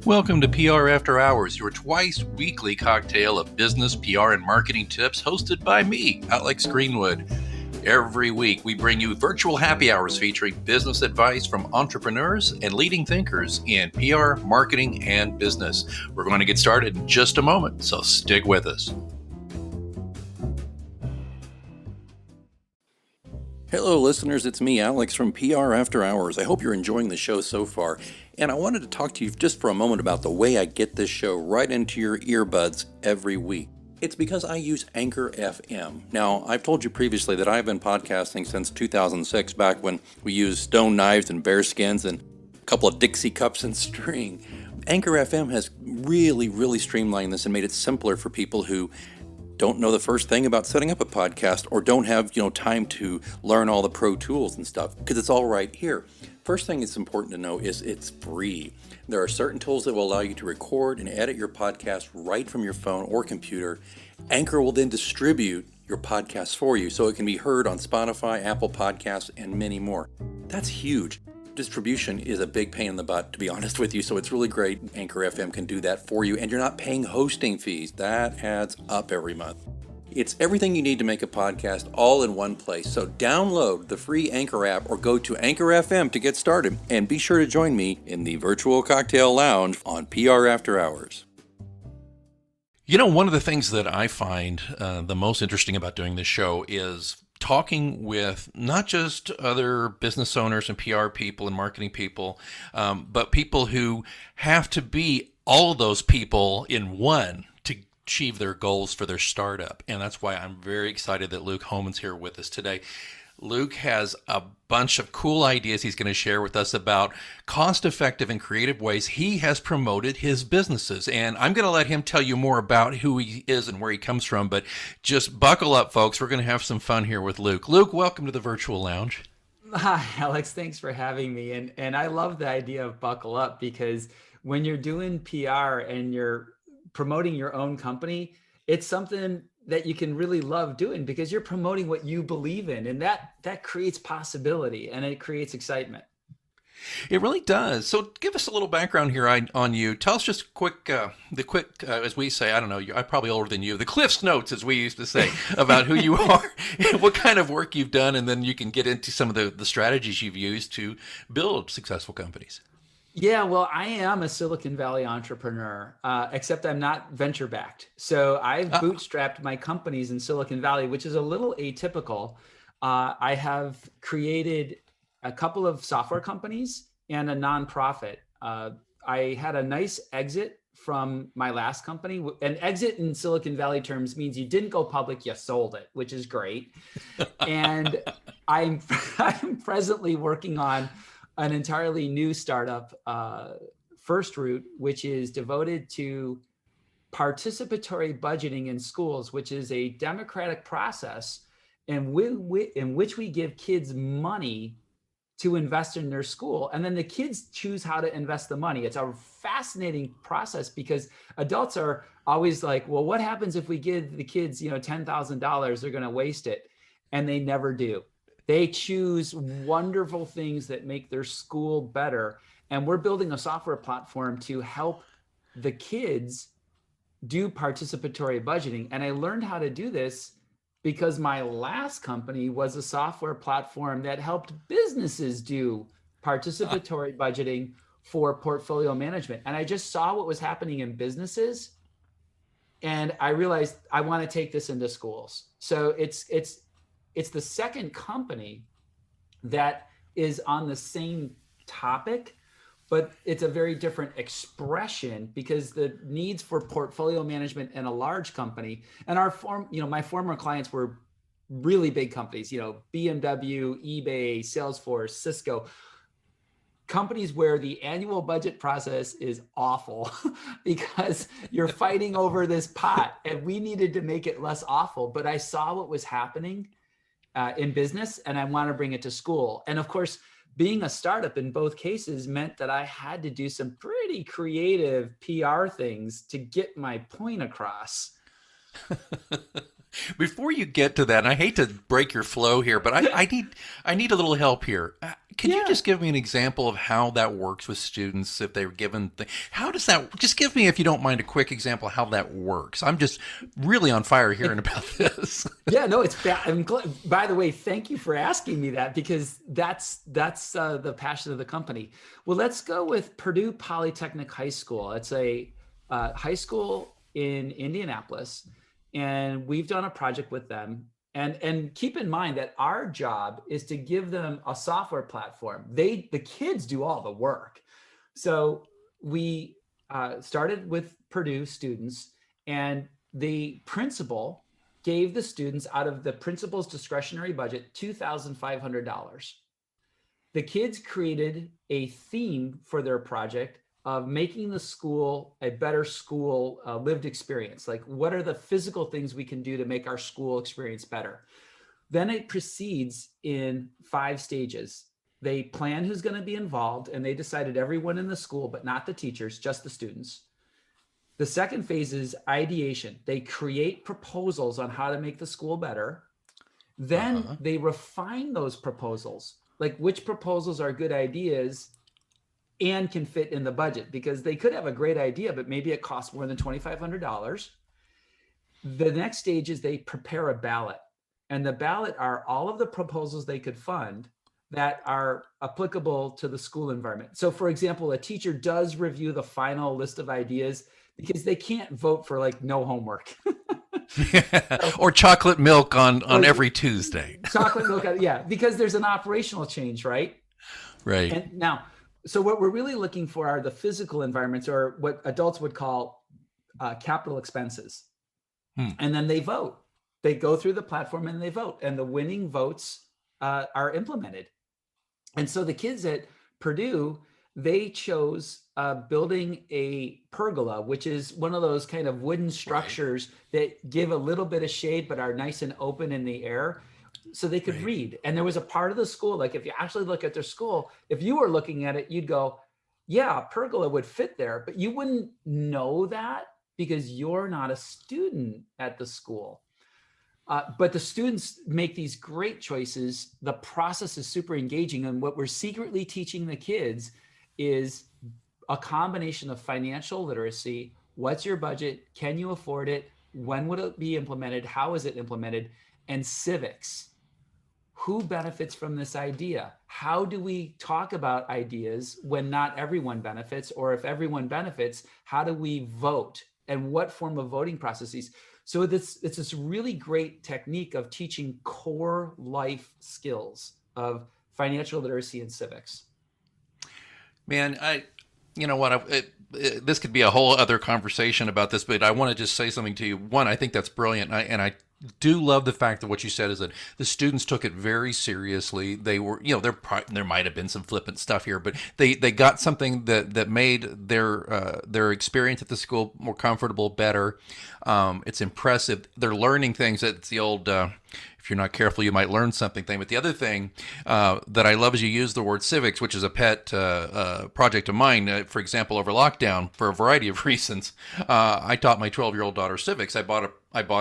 Welcome to PR After Hours, your twice weekly cocktail of business, PR, and marketing tips hosted by me, Alex Greenwood. Every week, we bring you virtual happy hours featuring business advice from entrepreneurs and leading thinkers in PR, marketing, and business. We're going to get started in just a moment, so stick with us. Hello, listeners. It's me, Alex, from PR After Hours. I hope you're enjoying the show so far. And I wanted to talk to you just for a moment about the way I get this show right into your earbuds every week. It's because I use Anchor FM. Now, I've told you previously that I've been podcasting since 2006, back when we used stone knives and bear skins and a couple of Dixie cups and string. Anchor FM has really streamlined this and made it simpler for people who don't know the first thing about setting up a podcast or don't have, time to learn all the pro tools and stuff, because it's all right here. First thing it's important to know is it's free. There are certain tools that will allow you to record and edit your podcast right from your phone or computer. Anchor will then distribute your podcast for you so it can be heard on Spotify, Apple Podcasts, and many more. That's huge. Distribution is a big pain in the butt, to be honest with you, so it's really great Anchor FM can do that for you, and you're not paying hosting fees. That adds up every month. It's everything you need to make a podcast all in one place, so download the free Anchor app or go to Anchor FM to get started, and be sure to join me in the virtual cocktail lounge on PR After Hours. One of the things that I find the most interesting about doing this show is talking with not just other business owners and PR people and marketing people, but people who have to be all of those people in one to achieve their goals for their startup. And that's why I'm very excited that Luke Hohmann's here with us today. Luke has a bunch of cool ideas he's going to share with us about cost-effective and creative ways he has promoted his businesses. And I'm going to let him tell you more about who he is and where he comes from. But just buckle up, folks. We're going to have some fun here with Luke. Luke, welcome to the Virtual Lounge. Hi, Alex. Thanks for having me. And I love the idea of buckle up, because when you're doing PR and you're promoting your own company, it's something that you can really love doing because you're promoting what you believe in, and that creates possibility and it creates excitement. It really does. So give us a little background here on you. Tell us just as we say, I don't know, I'm probably older than you, the Cliff's Notes, as we used to say, about who you are, what kind of work you've done, and then you can get into some of the strategies you've used to build successful companies. Yeah, well, I am a Silicon Valley entrepreneur, except I'm not venture backed. So I've bootstrapped my companies in Silicon Valley, which is a little atypical. I have created a couple of software companies and a nonprofit. I had a nice exit from my last company. An exit in Silicon Valley terms means you didn't go public, you sold it, which is great. And I'm presently working on an entirely new startup, Firstroot, which is devoted to participatory budgeting in schools, which is a democratic process in which we give kids money to invest in their school. And then the kids choose how to invest the money. It's a fascinating process because adults are always like, well, what happens if we give the kids, $10,000, they're going to waste it. And they never do. They choose wonderful things that make their school better. And we're building a software platform to help the kids do participatory budgeting. And I learned how to do this because my last company was a software platform that helped businesses do participatory budgeting for portfolio management. And I just saw what was happening in businesses. And I realized I want to take this into schools. So it's the second company that is on the same topic, but it's a very different expression because the needs for portfolio management in a large company, and my former clients were really big companies, BMW, eBay, Salesforce, Cisco, companies where the annual budget process is awful because you're fighting over this pot, and we needed to make it less awful. But I saw what was happening in business, and I want to bring it to school. And of course, being a startup in both cases meant that I had to do some pretty creative PR things to get my point across. Before you get to that, and I hate to break your flow here, but I need a little help here. Can you Yeah. just give me an example of how that works with students if they were given? How does that? Just give me, if you don't mind, a quick example of how that works. I'm just really on fire hearing about this. Yeah, no, it's bad. By the way, thank you for asking me that because that's the passion of the company. Well, let's go with Purdue Polytechnic High School. It's a high school in Indianapolis, and we've done a project with them. And keep in mind that our job is to give them a software platform. The kids do all the work. So we started with Purdue students, and the principal gave the students out of the principal's discretionary budget $2,500. The kids created a theme for their project of making the school a better school lived experience. Like, what are the physical things we can do to make our school experience better? Then it proceeds in 5 stages. They plan who's going to be involved, and they decided everyone in the school, but not the teachers, just the students. The second phase is ideation. They create proposals on how to make the school better. Then Uh-huh. they refine those proposals, like which proposals are good ideas and can fit in the budget, because they could have a great idea, but maybe it costs more than $2,500. The next stage is they prepare a ballot, and the ballot are all of the proposals they could fund that are applicable to the school environment. So for example, a teacher does review the final list of ideas because they can't vote for like no homework. Or chocolate milk on Or every Tuesday. chocolate milk, yeah, because there's an operational change, right? Right. And now, so what we're really looking for are the physical environments, or what adults would call capital expenses. And then they vote. They go through the platform and they vote, and the winning votes are implemented. And so the kids at Purdue, they chose building a pergola, which is one of those kind of wooden structures that give a little bit of shade but are nice and open in the air, so they could read. And there was a part of the school, like if you actually look at their school, if you were looking at it, you'd go, yeah, pergola would fit there, but you wouldn't know that because you're not a student at the school. But the students make these great choices. The process is super engaging. And what we're secretly teaching the kids is a combination of financial literacy. What's your budget? Can you afford it? When would it be implemented? How is it implemented? And civics. Who benefits from this idea? How do we talk about ideas when not everyone benefits? Or if everyone benefits, how do we vote? And what form of voting processes? So it's this really great technique of teaching core life skills of financial literacy and civics. Man, you know what? This could be a whole other conversation about this, but I want to just say something to you. One, I think that's brilliant, and I do love the fact that what you said is that the students took it very seriously. They were, there might have been some flippant stuff here, but they got something that made their experience at the school more comfortable, better. It's impressive. They're learning things. It's the old. If you're not careful, you might learn something thing. But the other thing that I love is you use the word civics, which is a pet project of mine. For example, over lockdown, for a variety of reasons, I taught my 12-year-old daughter civics. I bought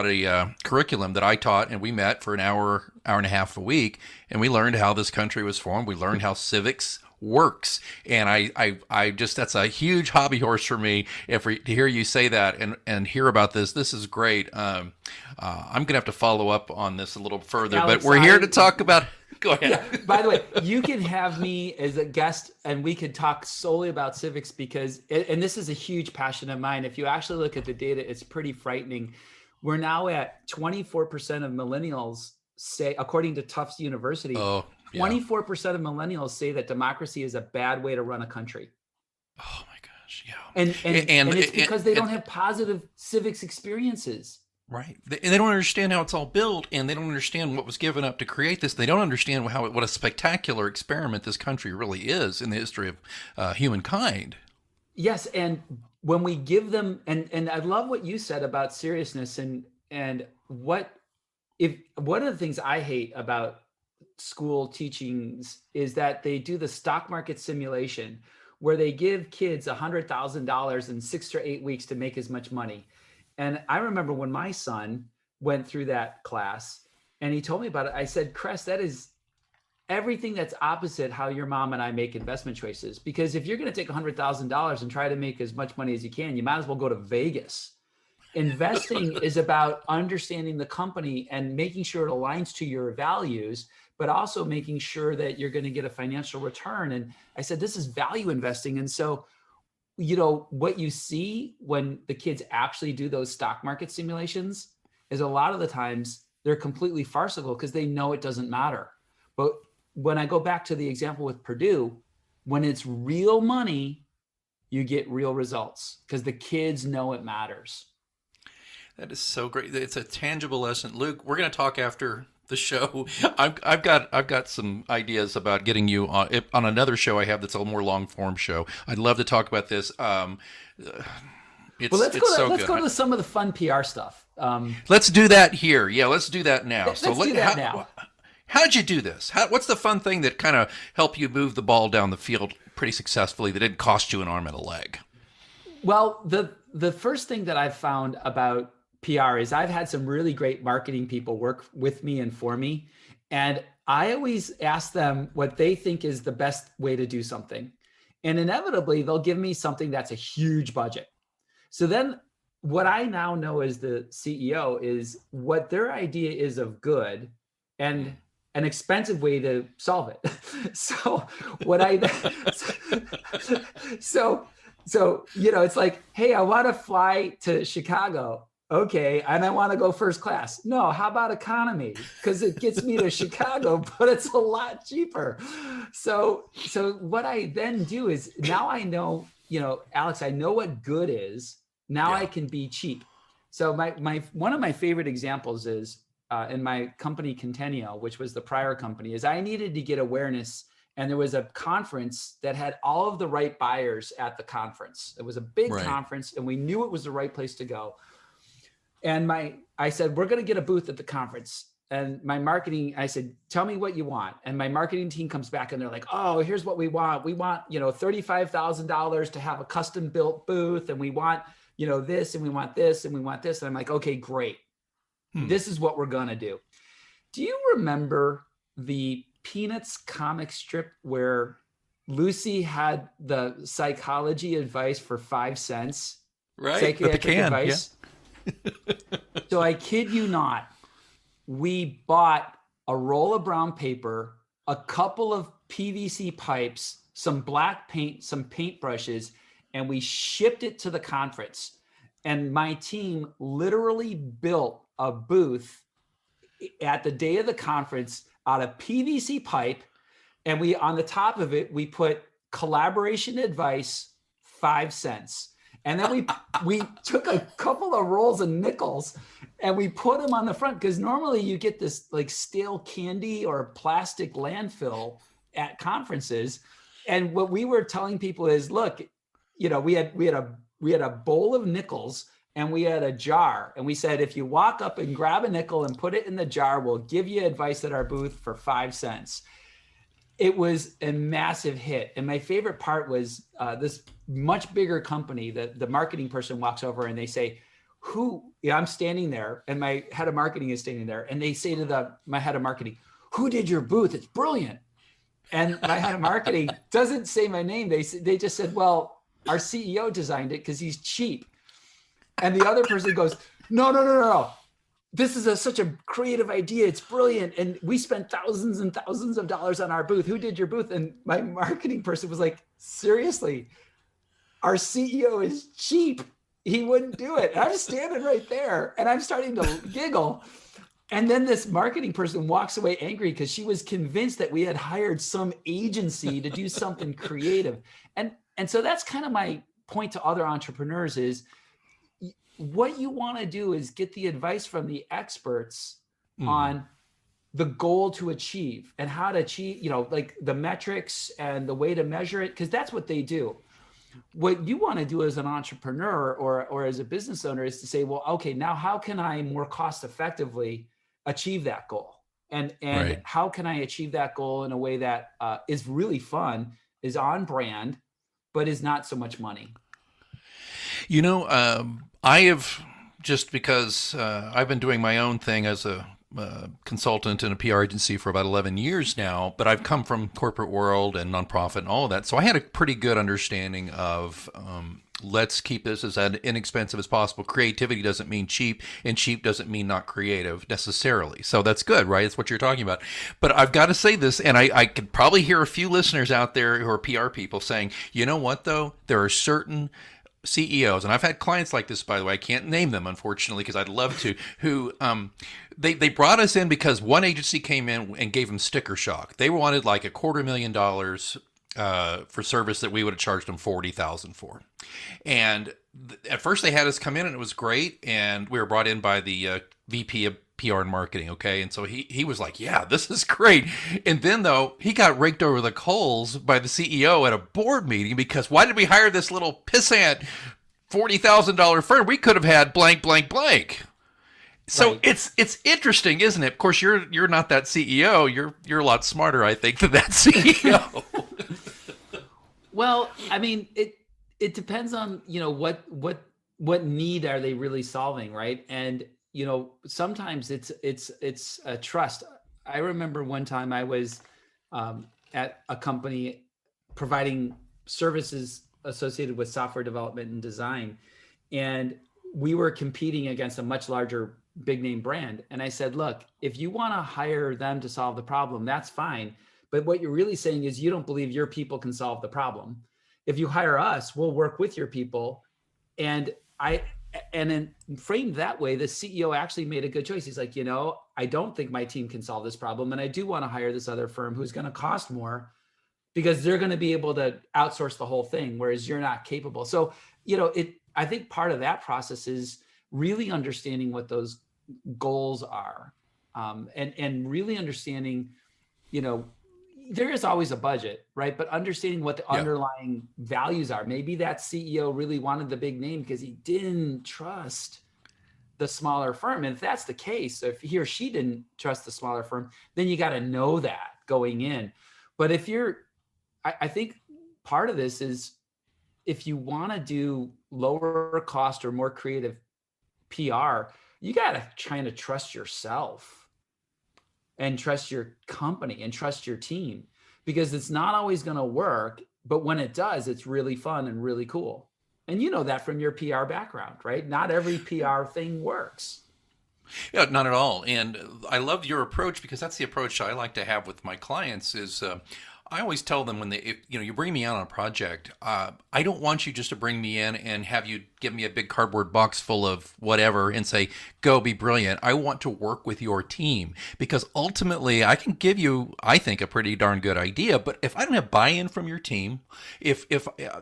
a curriculum that I taught, and we met for an hour and a half a week, and we learned how this country was formed. We learned how civics works, and I just, that's a huge hobby horse for me. To hear you say that and hear about this is great. I'm gonna have to follow up on this a little further, Alex, but we're here to talk about. Go ahead. Yeah, by the way, you can have me as a guest and we could talk solely about civics, because, and this is a huge passion of mine. If you actually look at the data, it's pretty frightening. We're now at 24% of millennials say, according to Tufts University, 24% of millennials say that democracy is a bad way to run a country. Oh my gosh, yeah. And it's because they don't have positive civics experiences. Right. They don't understand how it's all built, and they don't understand what was given up to create this. They don't understand what a spectacular experiment this country really is in the history of humankind. Yes, and when we give them, and I love what you said about seriousness, and one of the things I hate about school teachings is that they do the stock market simulation where they give kids $100,000 in 6 to 8 weeks to make as much money. And I remember when my son went through that class and he told me about it. I said, Cress, that is everything that's opposite how your mom and I make investment choices. Because if you're going to take $100,000 and try to make as much money as you can, you might as well go to Vegas. Investing is about understanding the company and making sure it aligns to your values, but also making sure that you're going to get a financial return. And I said, this is value investing. And so, what you see when the kids actually do those stock market simulations is a lot of the times they're completely farcical because they know it doesn't matter. But when I go back to the example with Purdue, when it's real money, you get real results because the kids know it matters. That is so great. It's a tangible lesson. Luke, we're going to talk after the show. I've got some ideas about getting you on another show I have that's a more long form show. I'd love to talk about this. Let's go to some of the fun PR stuff. Let's do that here. Yeah, let's do that now. Let's do that now. How'd you do this? What's the fun thing that kind of helped you move the ball down the field pretty successfully that didn't cost you an arm and a leg? Well, the first thing that I've found about PR is I've had some really great marketing people work with me and for me. And I always ask them what they think is the best way to do something. And inevitably, they'll give me something that's a huge budget. So then what I now know as the CEO is what their idea is of good and an expensive way to solve it. It's like, hey, I want to fly to Chicago. Okay, and I want to go first class. No, how about economy? Because it gets me to Chicago, but it's a lot cheaper. So what I then do is now I know, Alex, I know what good is. Now I can be cheap. So my one of my favorite examples is in my company Conteneo, which was the prior company, is I needed to get awareness. And there was a conference that had all of the right buyers at the conference. It was a big conference and we knew it was the right place to go. And I said, we're going to get a booth at the conference. And my marketing, I said, tell me what you want. And my marketing team comes back and they're like, oh, here's what we want. We want, $35,000 to have a custom built booth. And we want, this, and we want this, and we want this. And I'm like, okay, great. This is what we're going to do. Do you remember the Peanuts comic strip where Lucy had the psychology advice for 5 cents? Right. Psychiatric advice. Yeah. So I kid you not, we bought a roll of brown paper, a couple of PVC pipes, some black paint, some paintbrushes, and we shipped it to the conference. And my team literally built a booth at the day of the conference out of PVC pipe. And we, on the top of it, we put collaboration advice, 5 cents. And then we took a couple of rolls of nickels and we put them on the front because normally you get this like stale candy or plastic landfill at conferences. And what we were telling people is, look, we had a bowl of nickels and we had a jar. And we said, if you walk up and grab a nickel and put it in the jar, we'll give you advice at our booth for 5 cents. It was a massive hit. And my favorite part was this much bigger company, the marketing person walks over and they say, I'm standing there and my head of marketing is standing there. And they say to my head of marketing, who did your booth? It's brilliant. And my head of marketing doesn't say my name. They just said, well, our CEO designed it because he's cheap. And the other person goes, no. This is such a creative idea. It's brilliant. And we spent thousands and thousands of dollars on our booth. Who did your booth? And my marketing person was like, seriously, our CEO is cheap. He wouldn't do it. And I'm standing right there and I'm starting to giggle. And then this marketing person walks away angry because she was convinced that we had hired some agency to do something creative. And so that's kind of my point to other entrepreneurs is, what you want to do is get the advice from the experts on the goal to achieve and how to achieve, like the metrics and the way to measure it, because that's what they do. What you want to do as an entrepreneur or as a business owner is to say, well, okay, now how can I more cost effectively achieve that goal? And how can I achieve that goal in a way that is really fun, is on brand, but is not so much money? I have just because I've been doing my own thing as a consultant in a PR agency for about 11 years now, but I've come from corporate world and nonprofit and all of that. So I had a pretty good understanding of let's keep this as inexpensive as possible. Creativity doesn't mean cheap, and cheap doesn't mean not creative necessarily. So that's good, right? It's what you're talking about. But I've got to say this, and I could probably hear a few listeners out there who are PR people saying, you know what, though? There are certain CEOs, and I've had clients like this, by the way. I can't name them, unfortunately, because I'd love to. Who they brought us in because one agency came in and gave them sticker shock. They wanted like $250,000 for service that we would have charged them $40,000 for. And at first they had us come in, and it was great. And we were brought in by the VP of PR and marketing. Okay. And so he was like, yeah, this is great. And then though, he got raked over the coals by the CEO at a board meeting because why did we hire this little pissant $40,000 firm? We could have had blank, blank, blank. So right. It's interesting, isn't it? Of course, you're not that CEO. You're a lot smarter, I think, than that CEO. Well, I mean, it depends on, what need are they really solving, right? And sometimes it's a trust. I remember one time I was at a company providing services associated with software development and design, and we were competing against a much larger big name brand. And I said, look, if you want to hire them to solve the problem, that's fine. But what you're really saying is you don't believe your people can solve the problem. If you hire us, we'll work with your people. And then framed that way, the CEO actually made a good choice. He's like, I don't think my team can solve this problem. And I do want to hire this other firm who's going to cost more because they're going to be able to outsource the whole thing, whereas you're not capable. So, I think part of that process is really understanding what those goals are, and really understanding, there is always a budget, right? But understanding what the underlying values are. Maybe that CEO really wanted the big name because he didn't trust the smaller firm. And if that's the case, if he or she didn't trust the smaller firm, then you got to know that going in. But if I think part of this is if you want to do lower cost or more creative PR, you got to try to trust yourself and trust your company and trust your team, because it's not always going to work. But when it does, it's really fun and really cool. And you know that from your PR background, right? Not every PR thing works. Yeah, not at all. And I love your approach because that's the approach I like to have with my clients is I always tell them when you bring me on a project, I don't want you just to bring me in and have you give me a big cardboard box full of whatever and say, go be brilliant. I want to work with your team because ultimately I can give you, I think, a pretty darn good idea. But if I don't have buy-in from your team, if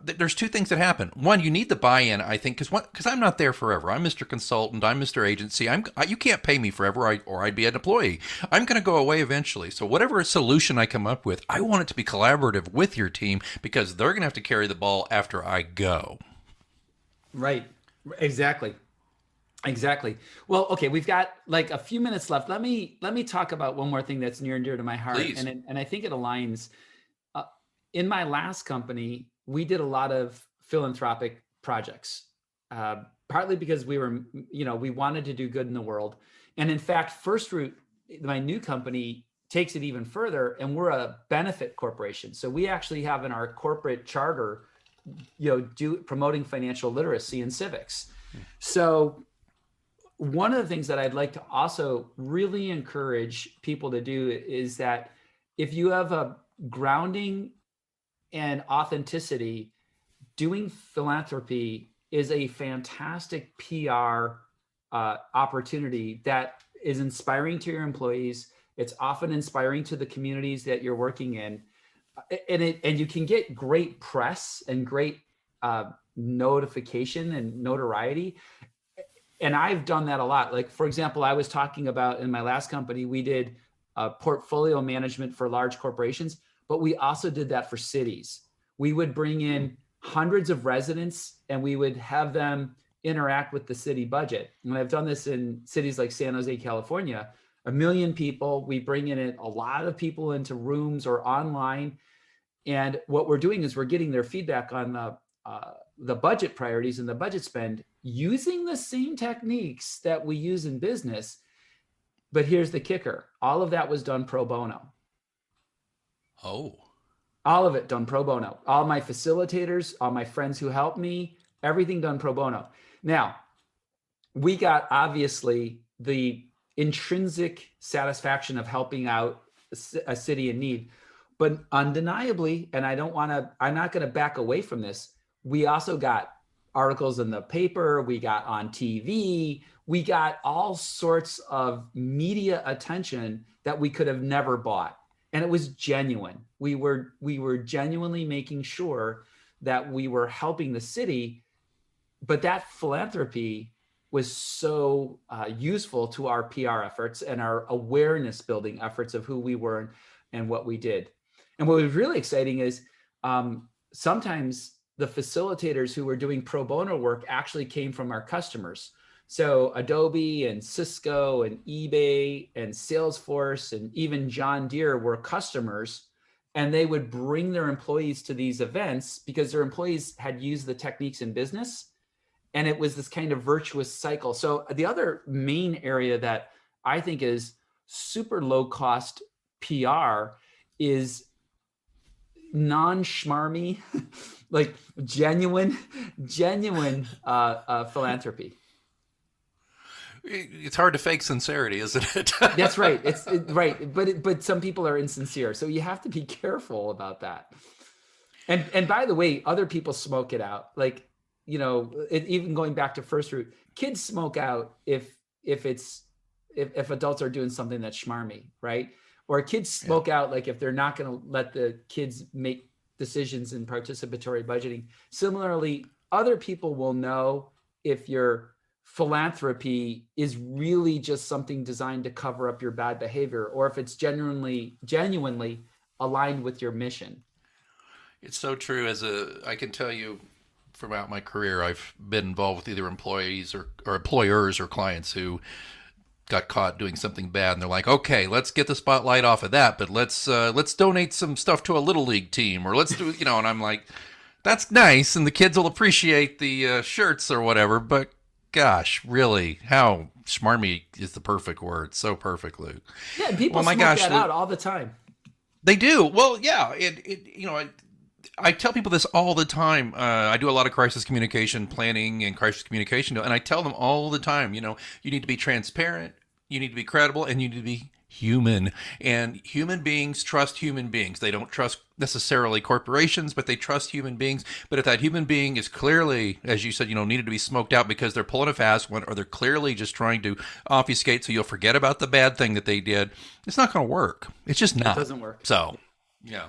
there's two things that happen. One, you need the buy-in, I think, because I'm not there forever. I'm Mr. Consultant. I'm Mr. Agency. You can't pay me forever or I'd be an employee. I'm going to go away eventually. So whatever solution I come up with, I want it to be collaborative with your team because they're going to have to carry the ball after I go. Right. Exactly. Well, okay, we've got like a few minutes left. Let me talk about one more thing that's near and dear to my heart. Please. And I think it aligns. In my last company, we did a lot of philanthropic projects, partly because we were, we wanted to do good in the world. And in fact, Firstroot, my new company, takes it even further, and we're a benefit corporation. So we actually have in our corporate charter, promoting financial literacy and civics. So one of the things that I'd like to also really encourage people to do is that if you have a grounding and authenticity, doing philanthropy is a fantastic PR opportunity that is inspiring to your employees. It's often inspiring to the communities that you're working in. And you can get great press and great notification and notoriety. And I've done that a lot. Like, for example, I was talking about in my last company, we did portfolio management for large corporations, but we also did that for cities. We would bring in hundreds of residents and we would have them interact with the city budget. And I've done this in cities like San Jose, California. 1 million people, we bring in a lot of people into rooms or online. And what we're doing is we're getting their feedback on the budget priorities and the budget spend using the same techniques that we use in business. But here's the kicker. All of that was done pro bono. Oh. All of it done pro bono. All my facilitators, all my friends who helped me, everything done pro bono. Now, we got obviously the intrinsic satisfaction of helping out a city in need, but undeniably, and I'm not going to back away from this, we also got articles in the paper, we got on TV, we got all sorts of media attention that we could have never bought. And it was genuine. We were genuinely making sure that we were helping the city, but that philanthropy was so useful to our PR efforts and our awareness building efforts of who we were and what we did. And what was really exciting is sometimes the facilitators who were doing pro bono work actually came from our customers. So Adobe and Cisco and eBay and Salesforce and even John Deere were customers, and they would bring their employees to these events because their employees had used the techniques in business. And it was this kind of virtuous cycle. So the other main area that I think is super low cost PR is non-schmarmy, like genuine philanthropy. It's hard to fake sincerity, isn't it? That's right. Right. But some people are insincere. So you have to be careful about that. And by the way, other people smoke it out. Like, even going back to Firstroot, kids smoke out if adults are doing something that's schmarmy, right? Or kids smoke out like if they're not going to let the kids make decisions in participatory budgeting. Similarly, other people will know if your philanthropy is really just something designed to cover up your bad behavior, or if it's genuinely aligned with your mission. It's so true. I can tell you, throughout my career, I've been involved with either employees or employers or clients who got caught doing something bad, and they're like, "Okay, let's get the spotlight off of that, but let's donate some stuff to a little league team, or let's do," and I'm like, "That's nice, and the kids will appreciate the shirts or whatever." But gosh, really, how schmarmy is the perfect word? So perfect, Luke. Yeah, people smoke that out all the time. They do. Well, yeah, I tell people this all the time. I do a lot of crisis communication planning and crisis communication, and I tell them all the time, you need to be transparent, you need to be credible, and you need to be human. And human beings trust human beings. They don't trust necessarily corporations, but they trust human beings. But if that human being is clearly, as you said, needed to be smoked out because they're pulling a fast one, or they're clearly just trying to obfuscate so you'll forget about the bad thing that they did, it's not going to work. It's just not. It doesn't work. So, yeah.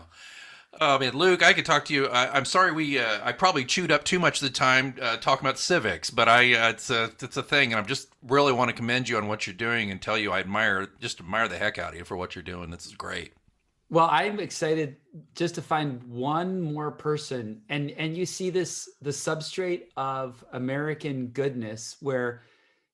Man, Luke, I could talk to you. I'm sorry I probably chewed up too much of the time talking about civics, but it's a thing, and I just really want to commend you on what you're doing and tell you I admire the heck out of you for what you're doing. This is great. Well, I'm excited just to find one more person, and you see the substrate of American goodness where,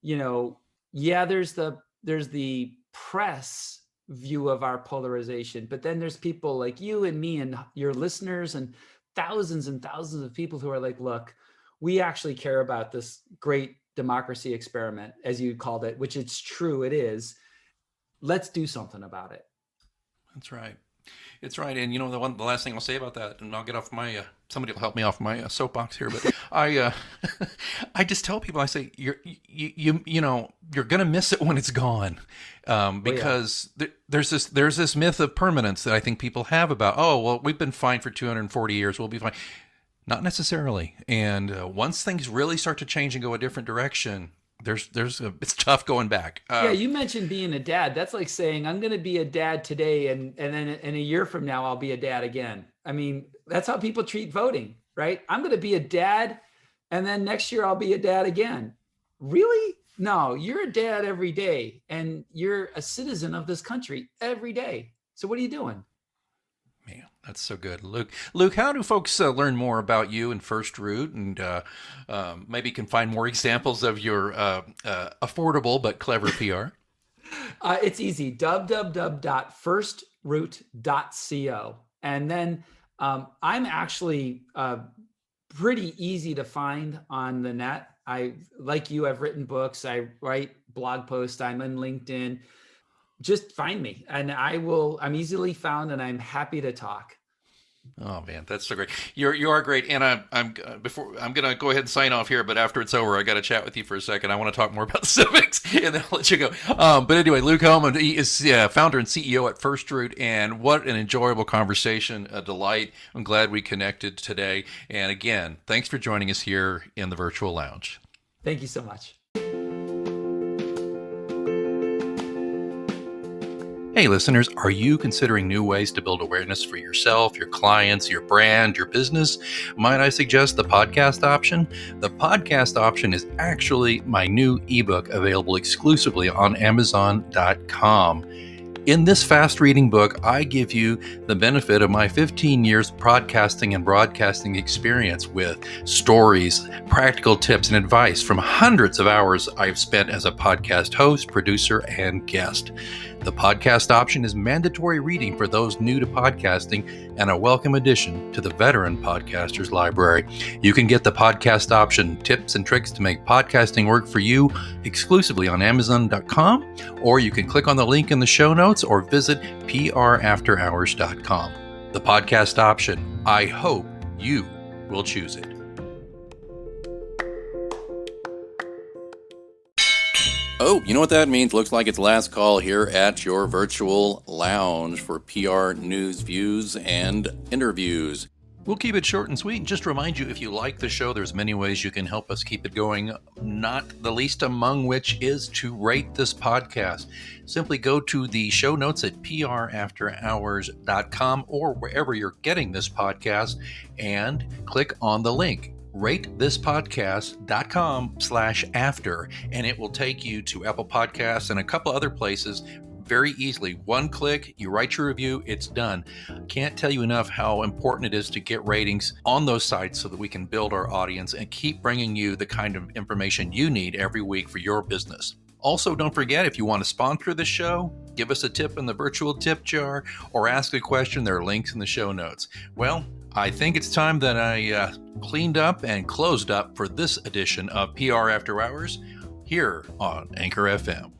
there's the press view of our polarization, but then there's people like you and me and your listeners and thousands of people who are like, look, we actually care about this great democracy experiment, as you called it, which it's true, it is. Let's do something about it. That's right. It's right. And the last thing I'll say about that, and I'll get off my somebody will help me off my soapbox here, but I just tell people, I say, you're going to miss it when it's gone, because there's this myth of permanence that I think people have about, oh, well, we've been fine for 240 years, we'll be fine. Not necessarily. And once things really start to change and go a different direction, it's tough going back. You mentioned being a dad. That's like saying I'm going to be a dad today, and then in a year from now I'll be a dad again. I mean, that's how people treat voting, right? I'm going to be a dad, and then next year I'll be a dad again. Really? No, you're a dad every day, and you're a citizen of this country every day. So what are you doing? Man, that's so good. Luke, how do folks learn more about you and Firstroot, and maybe can find more examples of your affordable but clever PR? It's easy, www.firstroot.co. And then I'm actually pretty easy to find on the net. Like you, I've written books, I write blog posts, I'm on LinkedIn. Just find me and I'm easily found and I'm happy to talk. Oh man, that's so great. You are great, and I'm gonna go ahead and sign off here. But after it's over, I got to chat with you for a second. I want to talk more about civics, and then I'll let you go. But anyway, Luke Hohmann, he is founder and CEO at Firstroot, and what an enjoyable conversation, a delight. I'm glad we connected today. And again, thanks for joining us here in the virtual lounge. Thank you so much. Hey listeners, are you considering new ways to build awareness for yourself, your clients, your brand, your business? Might I suggest the podcast option? The podcast option is actually my new ebook available exclusively on Amazon.com. In this fast reading book, I give you the benefit of my 15 years podcasting and broadcasting experience with stories, practical tips, and advice from hundreds of hours I've spent as a podcast host, producer, and guest. The podcast option is mandatory reading for those new to podcasting and a welcome addition to the veteran podcasters library. You can get the podcast option, tips and tricks to make podcasting work for you, exclusively on Amazon.com, or you can click on the link in the show notes or visit prafterhours.com. The podcast option, I hope you will choose it. Oh, you know what that means? Looks like it's last call here at your virtual lounge for PR news, views, and interviews. We'll keep it short and sweet and just remind you, if you like the show, there's many ways you can help us keep it going, not the least among which is to rate this podcast. Simply go to the show notes at prafterhours.com or wherever you're getting this podcast and click on the link. ratethispodcast.com/after, and it will take you to Apple Podcasts and a couple other places very easily. One click, you write your review, it's done. Can't tell you enough how important it is to get ratings on those sites so that we can build our audience and keep bringing you the kind of information you need every week for your business. Also, don't forget, if you want to sponsor the show, give us a tip in the virtual tip jar, or ask a question, there are links in the show notes. Well, I think it's time that I cleaned up and closed up for this edition of PR After Hours here on Anchor FM.